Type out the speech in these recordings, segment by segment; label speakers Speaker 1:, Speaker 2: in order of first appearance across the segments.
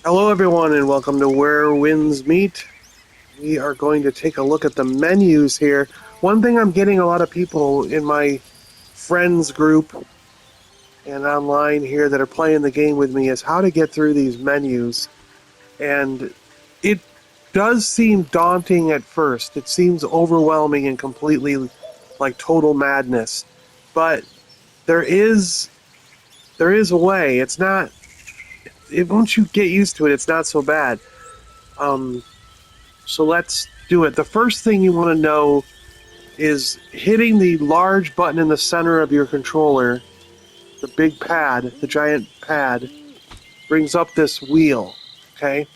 Speaker 1: Hello everyone and welcome to Where Winds Meet. We are going to take a look at the menus here. One thing I'm getting a lot of people in my friends group and online here that are playing the game with me is how to get through these menus. And it does seem daunting at first. It seems overwhelming and completely like total madness. But there is a way. It's not... once you get used to it, it's not so bad. So let's do it. The first thing you want to know is hitting the large button in the center of your controller, the big pad, the giant pad, brings up this wheel, okay?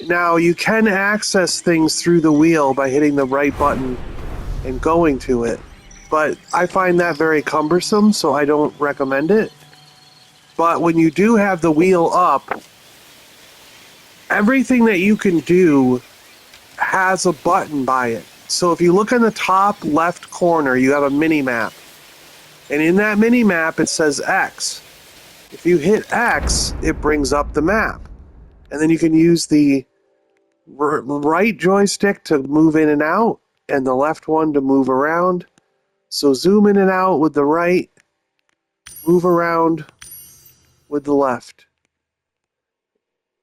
Speaker 1: Now, you can access things through the wheel by hitting the right button and going to it, but I find that very cumbersome, so I don't recommend it. But when you do have the wheel up, everything that you can do has a button by it. So if you look in the top left corner, you have a mini-map. And in that mini-map, it says X. If you hit X, it brings up the map. And then you can use the right joystick to move in and out, and the left one to move around. So zoom in and out with the right, move around with the left.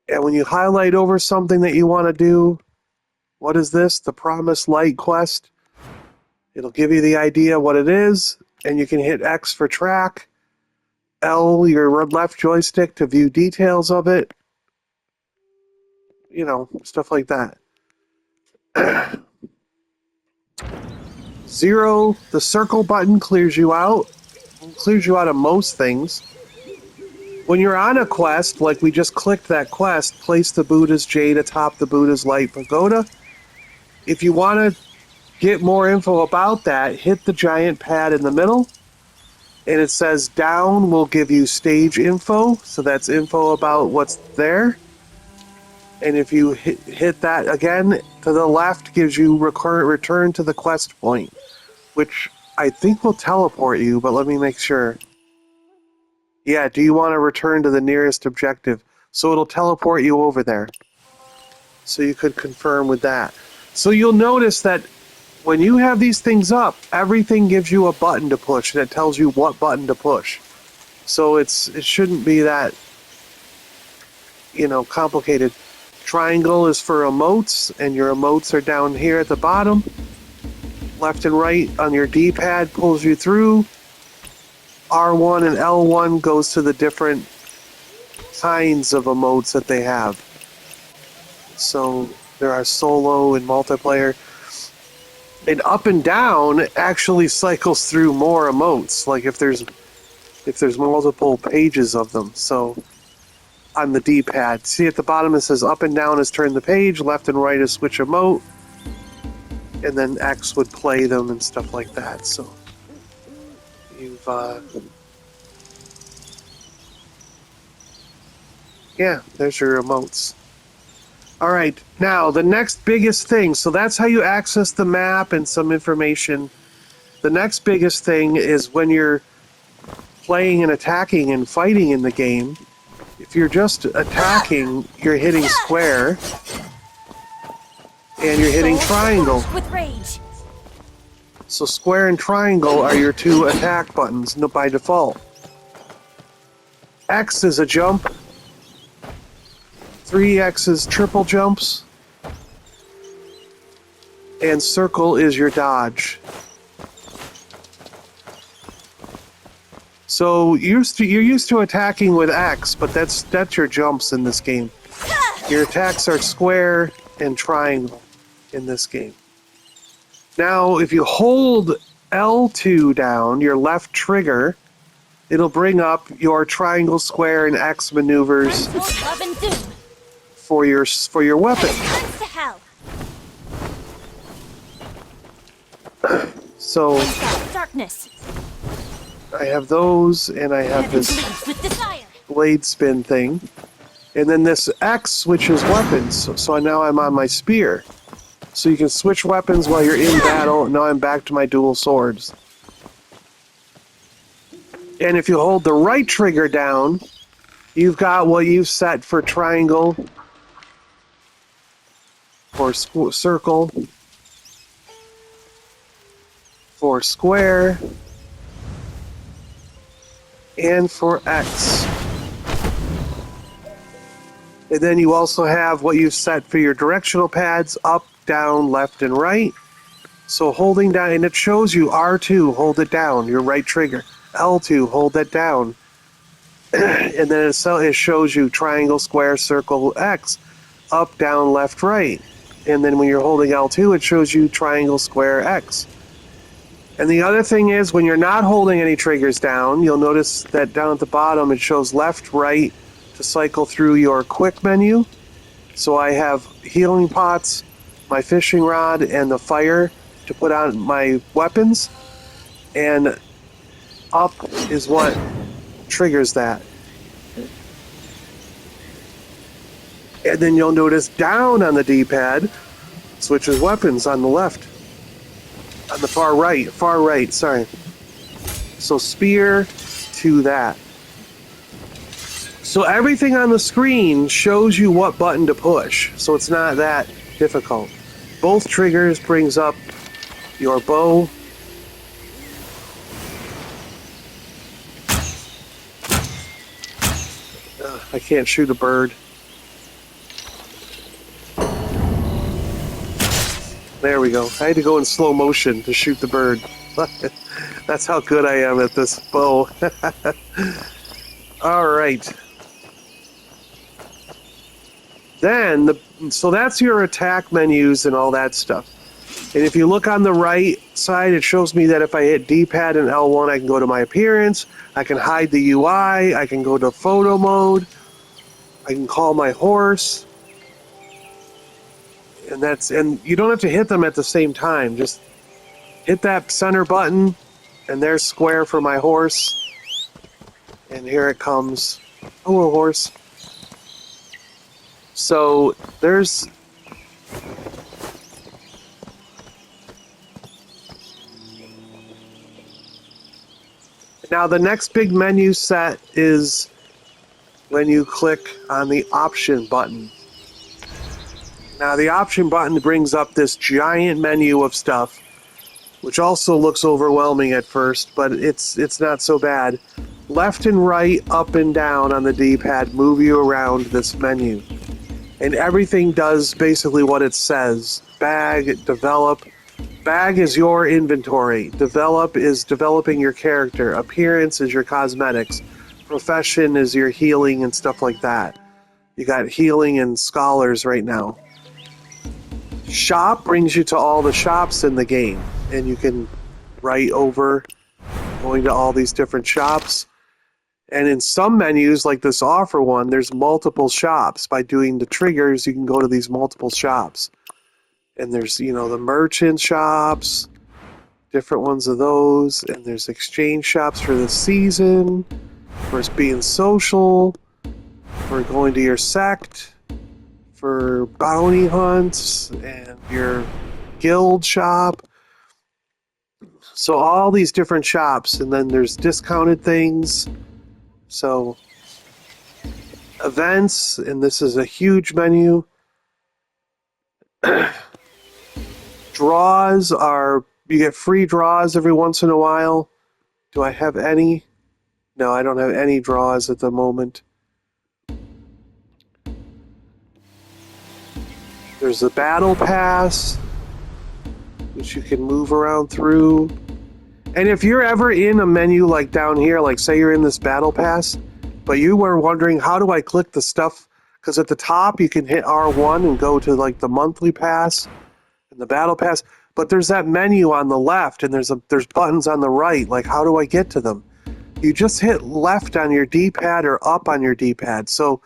Speaker 1: And when you highlight over something that you want to do, what is this? The Promised Light quest. It'll give you the idea what it is, and you can hit X for track, L, your left joystick, to view details of it. You know, stuff like that. 0, the circle button clears you out. Clears you out of most things. When you're on a quest, like we just clicked that quest, place the Buddha's jade atop the Buddha's light pagoda. If you want to get more info about that, hit the giant pad in the middle, and it says down will give you stage info, so that's info about what's there. And if you hit that again, to the left gives you return to the quest point, which I think will teleport you, but let me make sure. Yeah, do you want to return to the nearest objective? So it'll teleport you over there. So you could confirm with that. So you'll notice that when you have these things up, everything gives you a button to push, and it tells you what button to push. So it shouldn't be that, complicated. Triangle is for emotes, and your emotes are down here at the bottom. Left and right on your D-pad pulls you through. R1 and L1 goes to the different kinds of emotes that they have. So there are solo and multiplayer. And up and down actually cycles through more emotes, like if there's multiple pages of them. So on the D-pad, see at the bottom it says up and down is turn the page, left and right is switch emote, and then X would play them and stuff like that. So you've there's your emotes. Alright, now the next biggest thing, so that's how you access the map and some information. The next biggest thing is when you're playing and attacking and fighting in the game. If you're just attacking, you're hitting square, and you're hitting triangle.
Speaker 2: With rage.
Speaker 1: So square and triangle are your two attack buttons by default. X is a jump. 3X is triple jumps. And circle is your dodge. So you're used to attacking with X, but that's your jumps in this game. Your attacks are square and triangle in this game. Now, if you hold L2 down, your left trigger, it'll bring up your triangle, square, and X maneuvers for your weapon. So
Speaker 2: darkness.
Speaker 1: I have those, and I have this blade spin thing. And then this X switches weapons, so now I'm on my spear. So you can switch weapons while you're in battle, and now I'm back to my dual swords. And if you hold the right trigger down, You've got what you've set for triangle, for circle, for square, and for X. And then you also have what you've set for your directional pads, up, down, left, and right. So holding down, and it shows you R2, hold it down, your right trigger. L2, hold that down. And then it shows you triangle, square, circle, X, up, down, left, right. And then when you're holding L2, it shows you triangle, square, X. And the other thing is, when you're not holding any triggers down, you'll notice that down at the bottom it shows left, right to cycle through your quick menu. So I have healing pots, my fishing rod, and the fire to put on my weapons. And up is what triggers that. And then you'll notice down on the D-pad switches weapons on the left. On the far right, sorry. So spear to that. So everything on the screen shows you what button to push. So it's not that difficult. Both triggers brings up your bow. I can't shoot a bird. There we go. I had to go in slow motion to shoot the bird. That's how good I am at this bow. All right. Then, so that's your attack menus and all that stuff. And if you look on the right side, it shows me that if I hit D-pad and L1, I can go to my appearance. I can hide the UI. I can go to photo mode. I can call my horse. And you don't have to hit them at the same time. Just hit that center button, and there's square for my horse. And here it comes. Hello, horse. So there's now the next big menu set is when you click on the option button. Now the option button brings up this giant menu of stuff, which also looks overwhelming at first, but it's not so bad. Left and right, up and down on the D-pad move you around this menu. And everything does basically what it says. Bag, develop. Bag is your inventory. Develop is developing your character. Appearance is your cosmetics. Profession is your healing and stuff like that. You got healing and scholars right now. Shop brings you to all the shops in the game, and you can write over going to all these different shops. And in some menus, like this offer one, there's multiple shops. By doing the triggers, you can go to these multiple shops. And there's, the merchant shops, different ones of those, and there's exchange shops for the season, for being social, for going to your sect, for bounty hunts, and your guild shop. So all these different shops, and then there's discounted things. So events, and this is a huge menu. Draws you get free draws every once in a while. Do I have any? No, I don't have any draws at the moment. There's the battle pass, which you can move around through. And if you're ever in a menu like down here, like say you're in this battle pass, but you were wondering, how do I click the stuff? Because at the top you can hit R1 and go to like the monthly pass and the battle pass. But there's that menu on the left, and there's buttons on the right. Like, how do I get to them? You just hit left on your D-pad or up on your D-pad. So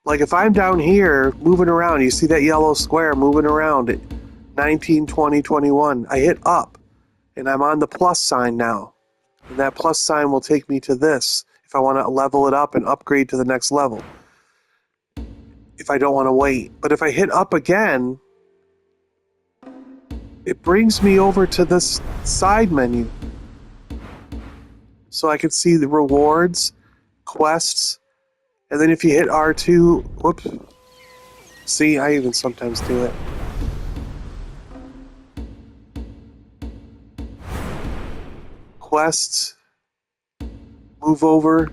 Speaker 1: like if I'm down here moving around, you see that yellow square moving around at 19, 20, 21. I hit up, and I'm on the plus sign now. And that plus sign will take me to this if I want to level it up and upgrade to the next level. If I don't want to wait. But if I hit up again, it brings me over to this side menu. So I can see the rewards, quests, And then if you hit R2, whoops. See, I even sometimes do it. Quests, move over,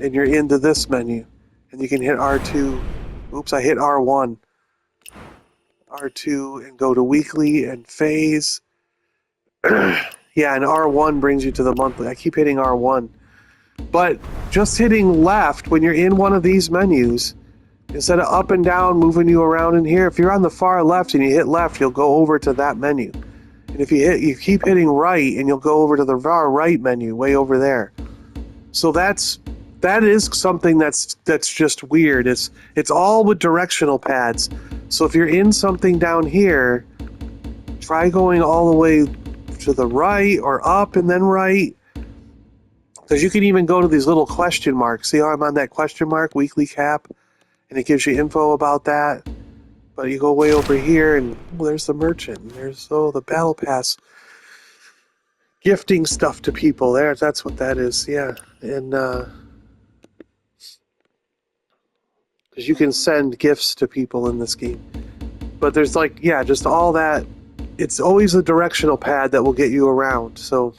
Speaker 1: and you're into this menu. And you can hit R2. Oops, I hit R1. R2 and go to weekly and phase. Yeah, and R1 brings you to the monthly. I keep hitting R1. But just hitting left when you're in one of these menus, instead of up and down moving you around in here, if you're on the far left and you hit left, you'll go over to that menu. And if you keep hitting right, and you'll go over to the far right menu, way over there. So that is something that's just weird. It's all with directional pads. So if you're in something down here, try going all the way to the right or up and then right. Because you can even go to these little question marks. See how I'm on that question mark, weekly cap? And it gives you info about that. But you go way over here, and there's the merchant. And there's the battle pass. Gifting stuff to people. That's what that is, yeah. And because you can send gifts to people in this game. But there's just all that. It's always a directional pad that will get you around. So,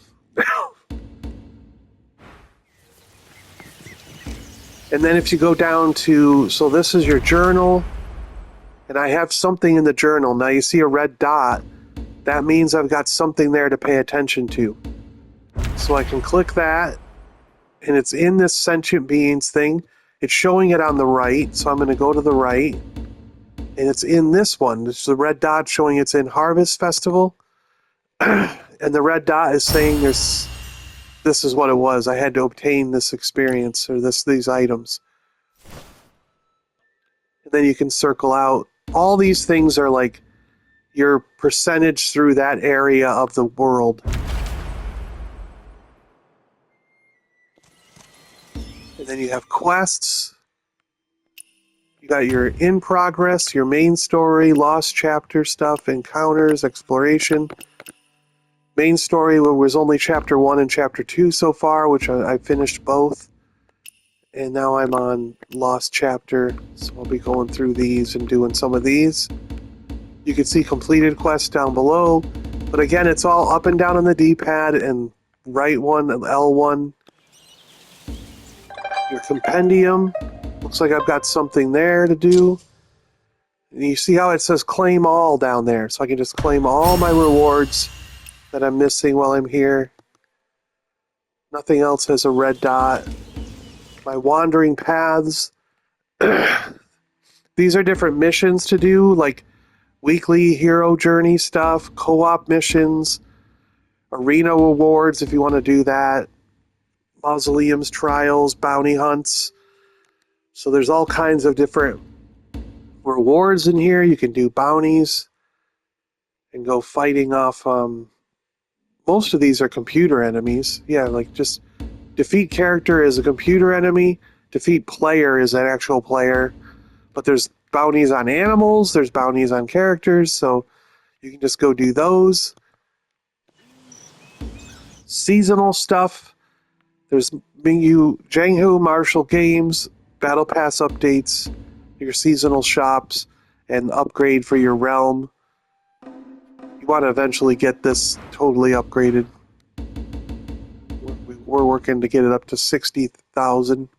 Speaker 1: and then if you go down to, so this is your journal, and I have something in the journal. Now you see a red dot. That means I've got something there to pay attention to. So I can click that, and it's in this sentient beings thing. It's showing it on the right, so I'm going to go to the right. And it's in this one. It's the red dot showing it's in Harvest Festival. And the red dot is saying this is what it was. I had to obtain this experience or these items. And then you can circle out. All these things are like your percentage through that area of the world. And then you have quests. You got your in progress, your main story, lost chapter stuff, encounters, exploration. Main story was only chapter 1 and chapter 2 so far, which I finished both. And now I'm on lost chapter, so I'll be going through these and doing some of these. You can see completed quests down below. But again, it's all up and down on the D-pad and right one, L1. Your compendium. Looks like I've got something there to do. And you see how it says claim all down there. So I can just claim all my rewards that I'm missing while I'm here. Nothing else has a red dot. My wandering paths. These are different missions to do, like weekly hero journey stuff, co-op missions, arena rewards if you want to do that, mausoleums, trials, bounty hunts. So there's all kinds of different rewards in here. You can do bounties and go fighting off. Most of these are computer enemies. Yeah, like just defeat character is a computer enemy. Defeat player is an actual player. But there's bounties on animals. There's bounties on characters. So you can just go do those. Seasonal stuff. There's Janghu Martial Games, Battle Pass updates, your seasonal shops, and upgrade for your realm. You want to eventually get this totally upgraded. We're working to get it up to 60,000.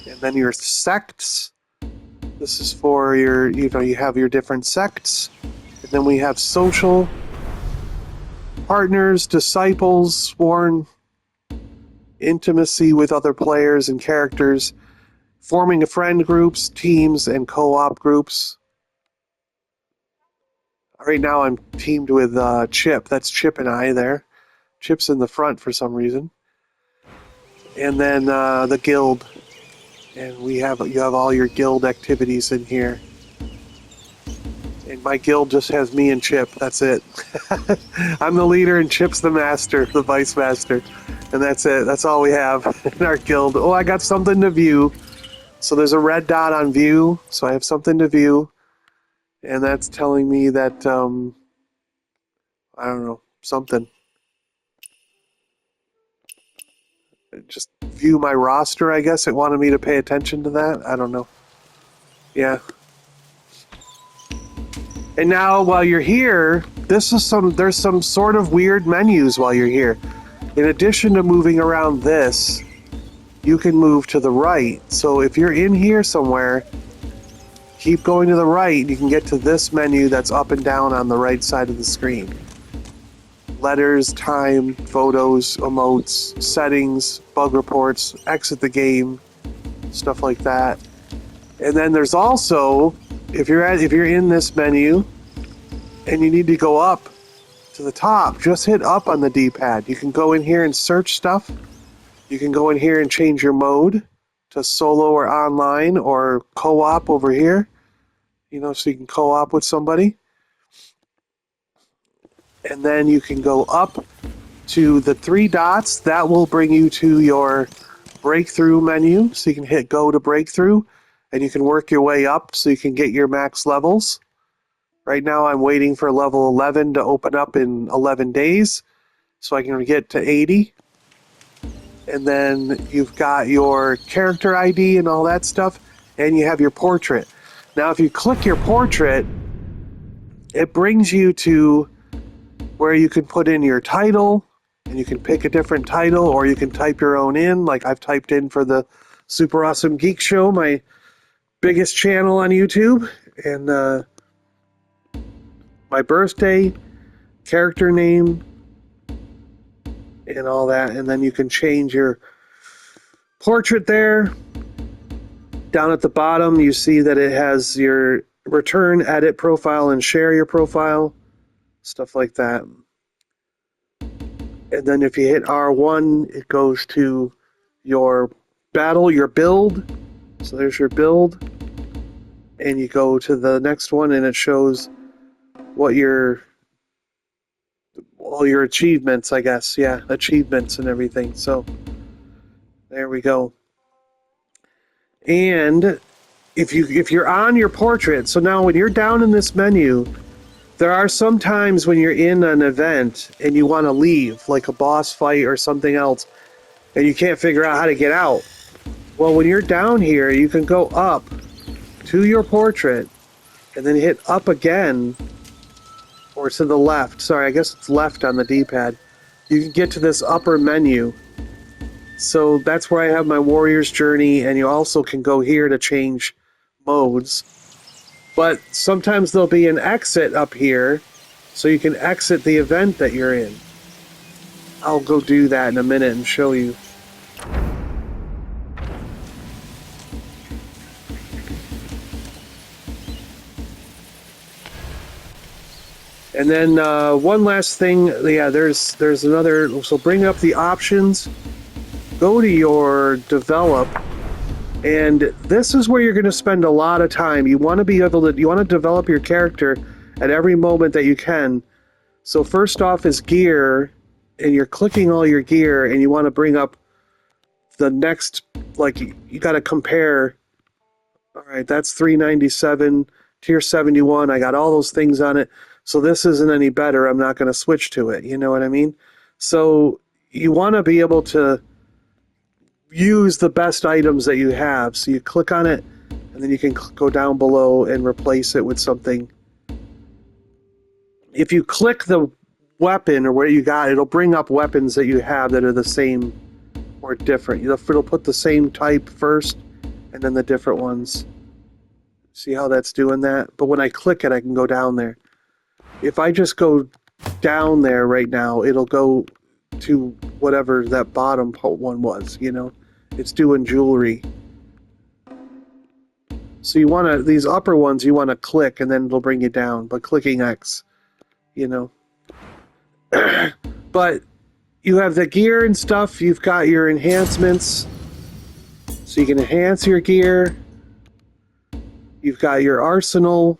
Speaker 1: And then your sects. This is for your, you have your different sects. And then we have social, partners, disciples, sworn, intimacy with other players and characters, forming friend groups, teams, and co-op groups. Right now I'm teamed with Chip. That's Chip and I there. Chip's in the front for some reason. And then the guild. And you have all your guild activities in here. And my guild just has me and Chip. That's it. I'm the leader and Chip's the master, the vice master. And that's it. That's all we have in our guild. Oh, I got something to view. So there's a red dot on view. So I have something to view. And that's telling me that, I don't know, something. just view my roster, I guess. It wanted me to pay attention to that. I don't know. Yeah. And now while you're here, there's some sort of weird menus while you're here. In addition to moving around this, you can move to the right. So if you're in here somewhere, keep going to the right, and you can get to this menu that's up and down on the right side of the screen. Letters, time, photos, emotes, settings, bug reports, exit the game, stuff like that. And then there's also, if you're in this menu and you need to go up to the top, just hit up on the D-pad. You can go in here and search stuff. You can go in here and change your mode to solo or online or co-op over here. So you can co-op with somebody. And then you can go up to the 3 dots. That will bring you to your breakthrough menu. So you can hit go to breakthrough, and you can work your way up so you can get your max levels. Right now I'm waiting for level 11 to open up in 11 days so I can get to 80. And then you've got your character ID and all that stuff, and you have your portrait. Now if you click your portrait, it brings you to where you can put in your title, and you can pick a different title, or you can type your own in, like I've typed in for the Super Awesome Geek Show, my biggest channel on YouTube, and my birthday, character name, and all that. And then you can change your portrait there. Down at the bottom, you see that it has your return, edit profile, and share your profile, stuff like that. And then if you hit R1, it goes to your battle, your build. So there's your build. And you go to the next one, and it shows what all your achievements, I guess. Yeah, achievements and everything. So there we go. And if you're on your portrait, so now when you're down in this menu, there are some times when you're in an event and you want to leave, like a boss fight or something else, and you can't figure out how to get out. Well, when you're down here, you can go up to your portrait and then hit up again, or to the left. Sorry, I guess it's left on the D-pad. You can get to this upper menu. So that's where I have my Warrior's Journey, and you also can go here to change modes. But sometimes there'll be an exit up here, so you can exit the event that you're in. I'll go do that in a minute and show you. And then one last thing, yeah, there's another, so bring up the options, go to your develop, and this is where you're going to spend a lot of time. You want to develop your character at every moment that you can. So first off is gear, and you're clicking all your gear, and you want to bring up the next, like you got to compare. All right, that's 397, tier 71. I got all those things on it. So this isn't any better. I'm not going to switch to it. You know what I mean? So you want to be able to use the best items that you have. So you click on it, and then you can go down below and replace it with something. If you click the weapon or where you got, it'll bring up weapons that you have that are the same or different. It'll put the same type first, and then the different ones. See how that's doing that? But when I click it, I can go down there. If I just go down there right now, it'll go to whatever that bottom one was, you know? It's doing jewelry. So you want to, these upper ones, you want to click, and then it'll bring you down. But clicking X, you know? But you have the gear and stuff. You've got your enhancements. So you can enhance your gear. You've got your arsenal.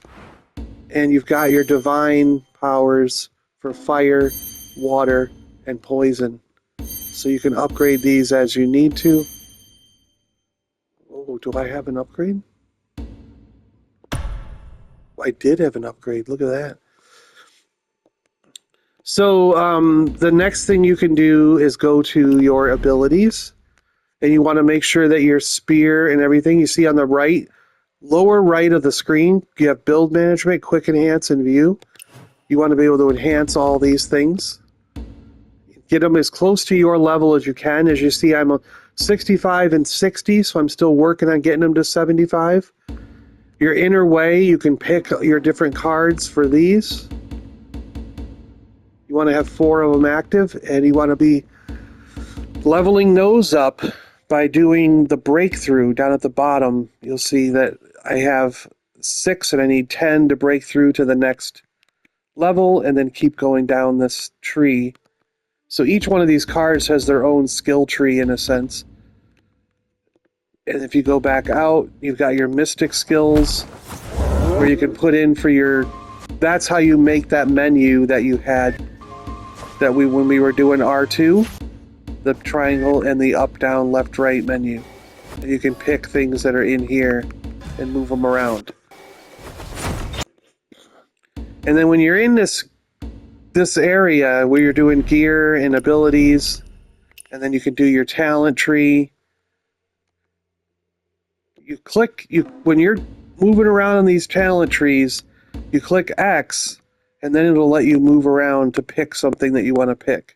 Speaker 1: And you've got your divine powers for fire, water, and poison. So you can upgrade these as you need to. Oh, do I have an upgrade? I did have an upgrade. Look at that. So the next thing you can do is go to your abilities. and you want to make sure that your spear and everything you see on the right, lower right of the screen, you have build management, quick enhance, and view. You want to be able to enhance all these things. Get them as close to your level as you can. As you see, I'm a 65 and 60, so I'm still working on getting them to 75. Your inner way, you can pick your different cards for these. You want to have 4 of them active, and you want to be leveling those up by doing the breakthrough down at the bottom. You'll see that I have 6 and I need 10 to break through to the next level and then keep going down this tree. So each one of these cards has their own skill tree in a sense. And if you go back out, you've got your mystic skills where you can put in for your... That's how you make that menu that you had when we were doing R2. The triangle and the up, down, left, right menu. And you can pick things that are in here and move them around. And then when you're in this area where you're doing gear and abilities, and then you can do your talent tree, when you're moving around on these talent trees, you click X, and then it'll let you move around to pick something that you want to pick.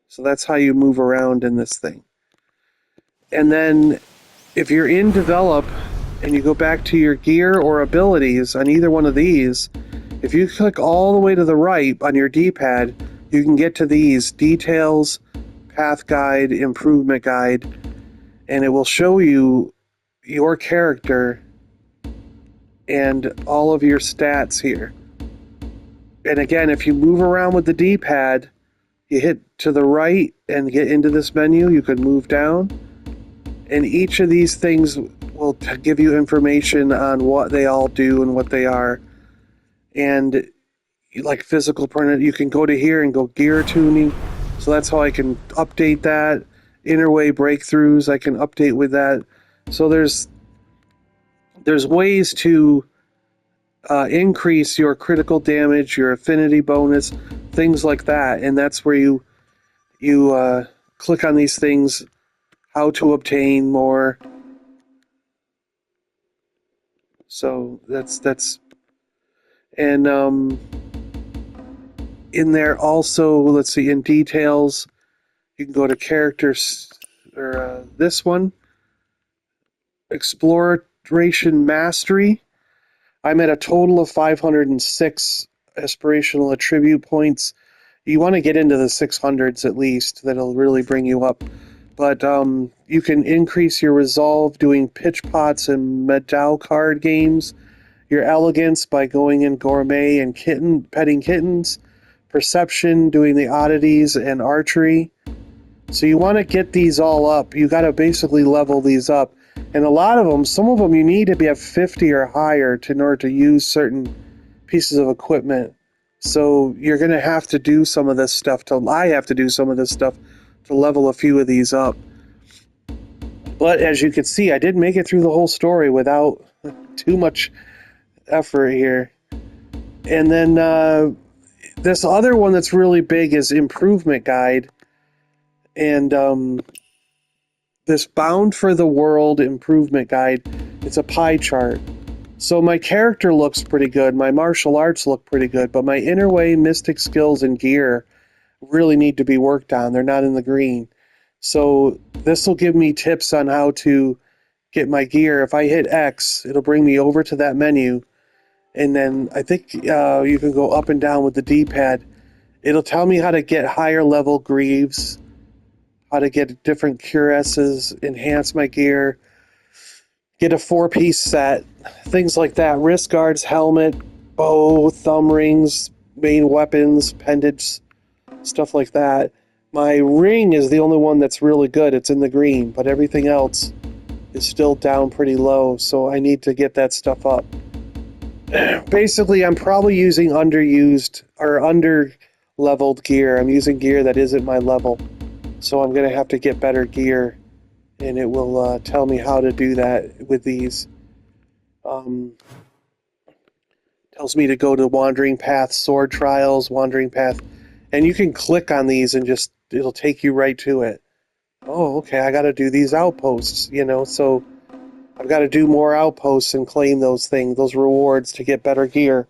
Speaker 1: So that's how you move around in this thing. And then if you're in develop and you go back to your gear or abilities on either one of these, if you click all the way to the right on your D-pad, you can get to these details, path guide, improvement guide, and it will show you your character and all of your stats here. And again, if you move around with the D-pad, you hit to the right and get into this menu, you can move down. And each of these things will give you information on what they all do and what they are. And like physical print, you can go to here and go gear tuning. So that's how I can update that. Inner way breakthroughs, I can update with that. So there's ways to increase your critical damage, your affinity bonus, things like that. And that's where you click on these things, how to obtain more. So that's and in there also, let's see, in details, you can go to characters, or this one, exploration mastery. I'm at a total of 506 aspirational attribute points. You want to get into the 600s at least. That'll really bring you up. But you can increase your resolve doing pitch pots and medal card games. Your elegance by going in gourmet and petting kittens. Perception doing the oddities and archery. So you want to get these all up. You got to basically level these up. And a lot of them, some of them you need to be at 50 or higher in order to use certain pieces of equipment. So you're going to have to do some of this stuff. I have to do some of this stuff to level a few of these up. But as you can see, I did make it through the whole story without too much effort here. And then this other one that's really big is Improvement Guide. And this Bound for the World Improvement Guide, it's a pie chart. So my character looks pretty good, my martial arts look pretty good, but my inner way, mystic skills, and gear really need to be worked on. They're not in the green. So this will give me tips on how to get my gear. If I hit X, it'll bring me over to that menu. And then I think you can go up and down with the D-pad. It'll tell me how to get higher level greaves, how to get different cuirasses, enhance my gear, get a 4-piece set, things like that. Wrist guards, helmet, bow, thumb rings, main weapons, pendants, stuff like that. My ring is the only one that's really good. It's in the green, but everything else is still down pretty low, so I need to get that stuff up. Basically, I'm probably using underused or under-leveled gear. I'm using gear that isn't my level, so I'm going to have to get better gear, and it will tell me how to do that with these. Tells me to go to Wandering Path, Sword Trials, Wandering Path, and you can click on these and just it'll take you right to it. Oh, okay, I got to do these outposts, so I've got to do more outposts and claim those things, those rewards to get better gear,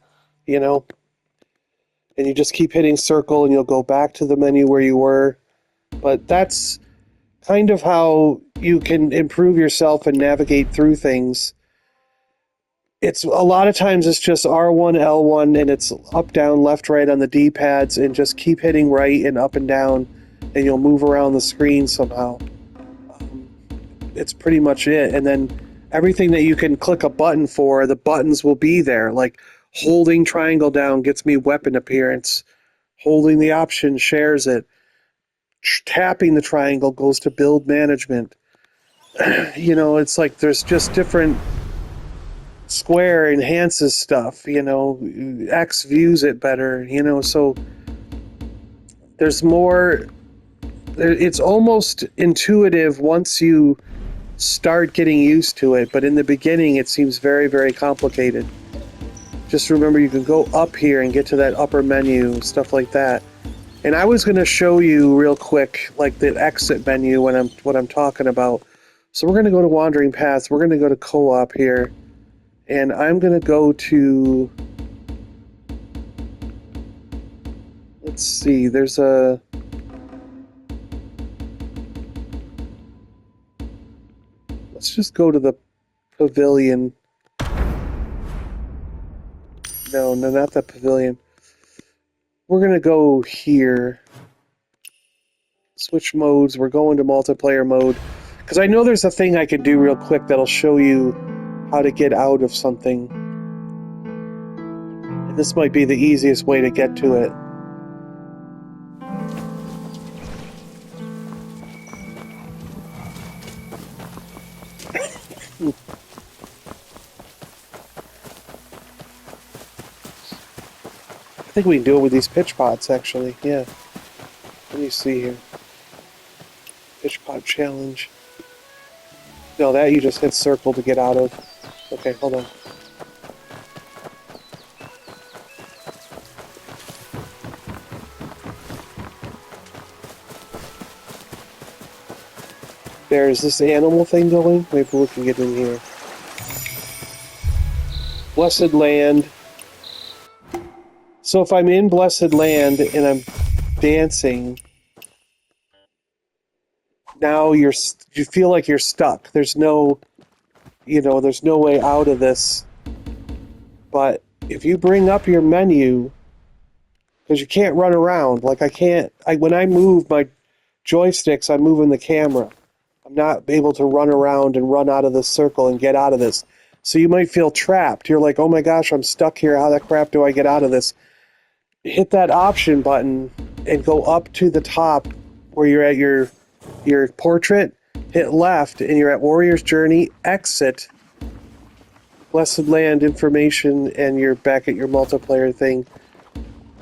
Speaker 1: and you just keep hitting circle and you'll go back to the menu where you were. But that's kind of how you can improve yourself and navigate through things. It's a lot of times it's just R1, L1, and it's up, down, left, right on the D-pads, and just keep hitting right and up and down, and you'll move around the screen somehow. It's pretty much it. And then everything that you can click a button for, the buttons will be there. Like holding triangle down gets me weapon appearance. Holding the option shares it. Tapping the triangle goes to build management. It's like there's just different... Square enhances stuff, X views it better, so there's more. It's almost intuitive once you start getting used to it, but in the beginning it seems very, very complicated. Just remember you can go up here and get to that upper menu, stuff like that. And I was going to show you real quick, like the exit menu what I'm talking about. So we're going to go to Wandering Paths, we're going to go to Co-op here. And I'm going to go to, let's see, there's a, let's just go to the pavilion. No, not the pavilion. We're going to go here. Switch modes, we're going to multiplayer mode. Because I know there's a thing I can do real quick that'll show you how to get out of something. And this might be the easiest way to get to it. I think we can do it with these pitch pots, actually. Yeah. Let me see here. Pitch pot challenge. No, that you just hit circle to get out of. Okay, hold on. There's this animal thing going. Maybe we can get in here. Blessed Land. So if I'm in Blessed Land and I'm dancing, now you feel like you're stuck. There's no way out of this. But if you bring up your menu, because you can't run around. Like when I move my joysticks, I'm moving the camera. I'm not able to run around and run out of this circle and get out of this. So you might feel trapped. You're like, oh my gosh, I'm stuck here. How the crap do I get out of this? Hit that option button and go up to the top where you're at your portrait. Hit left and you're at Warrior's Journey. Exit Blessed Land information and you're back at your multiplayer thing.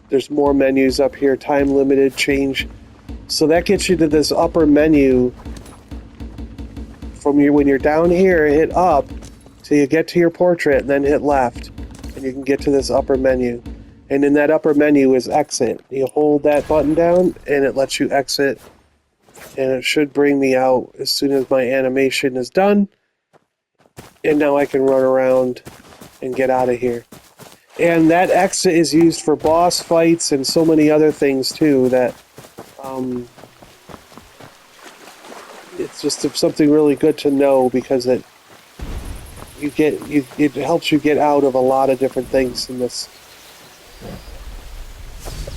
Speaker 1: There's more menus up here. Time limited, change. So that gets you to this upper menu. When you're down here, hit up till you get to your portrait and then hit left. And you can get to this upper menu. And in that upper menu is exit. You hold that button down and it lets you exit. And it should bring me out as soon as my animation is done. And now I can run around and get out of here. And that exit is used for boss fights and so many other things too that it's just something really good to know because it helps you get out of a lot of different things in this.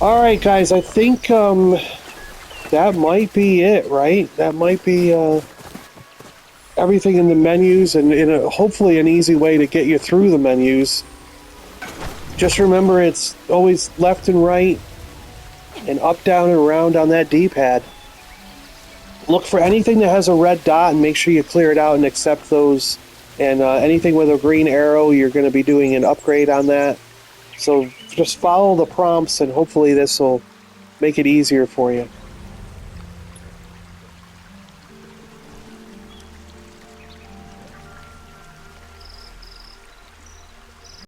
Speaker 1: Alright guys, I think that might be it, right? That might be everything in the menus and hopefully an easy way to get you through the menus. Just remember it's always left and right and up, down, and around on that D-pad. Look for anything that has a red dot and make sure you clear it out and accept those. And anything with a green arrow, you're going to be doing an upgrade on that. So just follow the prompts and hopefully this will make it easier for you.